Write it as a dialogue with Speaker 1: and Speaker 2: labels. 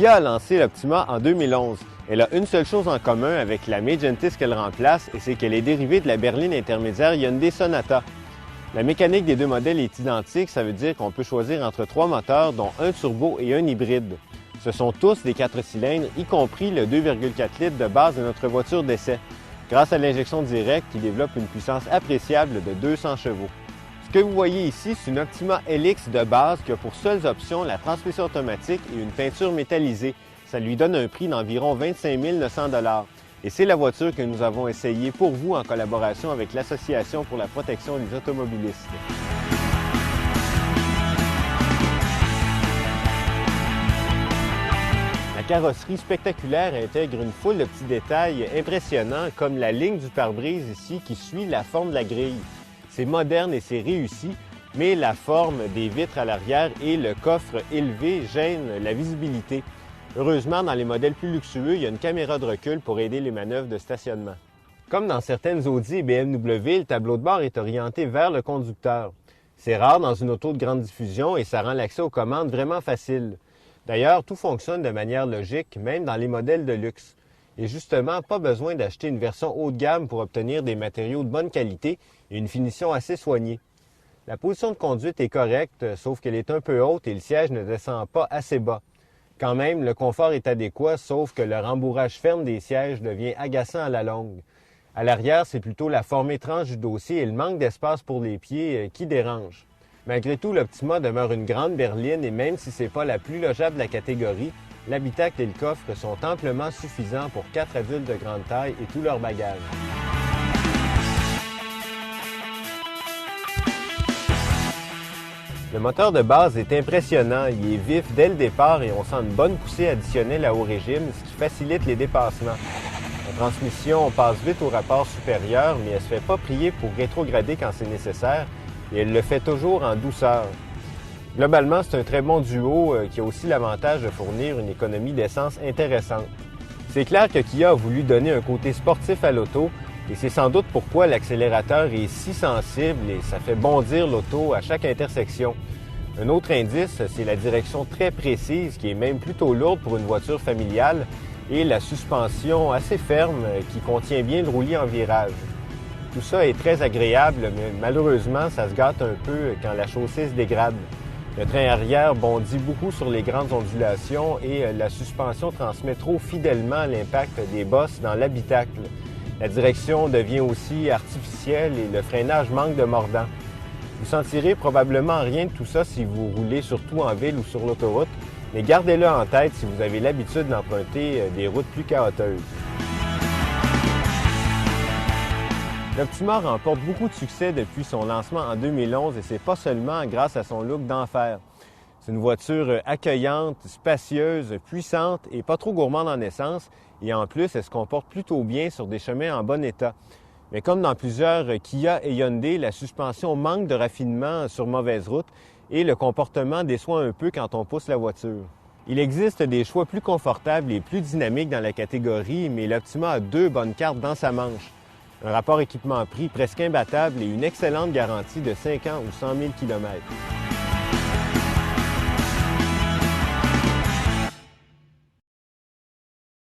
Speaker 1: Kia a lancé l'Optima en 2011. Elle a une seule chose en commun avec la Magentis qu'elle remplace, et c'est qu'elle est dérivée de la berline intermédiaire Hyundai Sonata. La mécanique des deux modèles est identique, ça veut dire qu'on peut choisir entre 3 moteurs, dont un turbo et un hybride. Ce sont tous des 4 cylindres, y compris le 2,4 litres de base de notre voiture d'essai. Grâce à l'injection directe, qui développe une puissance appréciable de 200 chevaux. Ce que vous voyez ici, c'est une Optima LX de base qui a pour seules options la transmission automatique et une peinture métallisée. Ça lui donne un prix d'environ 25 900 $. Et c'est la voiture que nous avons essayée pour vous en collaboration avec l'Association pour la protection des automobilistes. La carrosserie spectaculaire intègre une foule de petits détails impressionnants comme la ligne du pare-brise ici qui suit la forme de la grille. C'est moderne et c'est réussi, mais la forme des vitres à l'arrière et le coffre élevé gênent la visibilité. Heureusement, dans les modèles plus luxueux, il y a une caméra de recul pour aider les manœuvres de stationnement. Comme dans certaines Audi et BMW, le tableau de bord est orienté vers le conducteur. C'est rare dans une auto de grande diffusion et ça rend l'accès aux commandes vraiment facile. D'ailleurs, tout fonctionne de manière logique, même dans les modèles de luxe. Et justement, pas besoin d'acheter une version haut de gamme pour obtenir des matériaux de bonne qualité et une finition assez soignée. La position de conduite est correcte, sauf qu'elle est un peu haute et le siège ne descend pas assez bas. Quand même, le confort est adéquat, sauf que le rembourrage ferme des sièges devient agaçant à la longue. À l'arrière, c'est plutôt la forme étrange du dossier et le manque d'espace pour les pieds qui dérange. Malgré tout, l'Optima demeure une grande berline et même si ce n'est pas la plus logeable de la catégorie, l'habitacle et le coffre sont amplement suffisants pour 4 adultes de grande taille et tout leur bagage. Le moteur de base est impressionnant, il est vif dès le départ et on sent une bonne poussée additionnelle à haut régime, ce qui facilite les dépassements. La transmission passe vite au rapport supérieur, mais elle ne se fait pas prier pour rétrograder quand c'est nécessaire et elle le fait toujours en douceur. Globalement, c'est un très bon duo qui a aussi l'avantage de fournir une économie d'essence intéressante. C'est clair que Kia a voulu donner un côté sportif à l'auto et c'est sans doute pourquoi l'accélérateur est si sensible et ça fait bondir l'auto à chaque intersection. Un autre indice, c'est la direction très précise qui est même plutôt lourde pour une voiture familiale et la suspension assez ferme qui contient bien le roulis en virage. Tout ça est très agréable, mais malheureusement, ça se gâte un peu quand la chaussée se dégrade. Le train arrière bondit beaucoup sur les grandes ondulations et la suspension transmet trop fidèlement l'impact des bosses dans l'habitacle. La direction devient aussi artificielle et le freinage manque de mordant. Vous sentirez probablement rien de tout ça si vous roulez surtout en ville ou sur l'autoroute, mais gardez-le en tête si vous avez l'habitude d'emprunter des routes plus chaotiques. L'Optima remporte beaucoup de succès depuis son lancement en 2011 et c'est pas seulement grâce à son look d'enfer. C'est une voiture accueillante, spacieuse, puissante et pas trop gourmande en essence et en plus, elle se comporte plutôt bien sur des chemins en bon état. Mais comme dans plusieurs Kia et Hyundai, la suspension manque de raffinement sur mauvaise route et le comportement déçoit un peu quand on pousse la voiture. Il existe des choix plus confortables et plus dynamiques dans la catégorie, mais l'Optima a 2 bonnes cartes dans sa manche. Un rapport équipement-prix presque imbattable et une excellente garantie de 5 ans ou 100 000 km.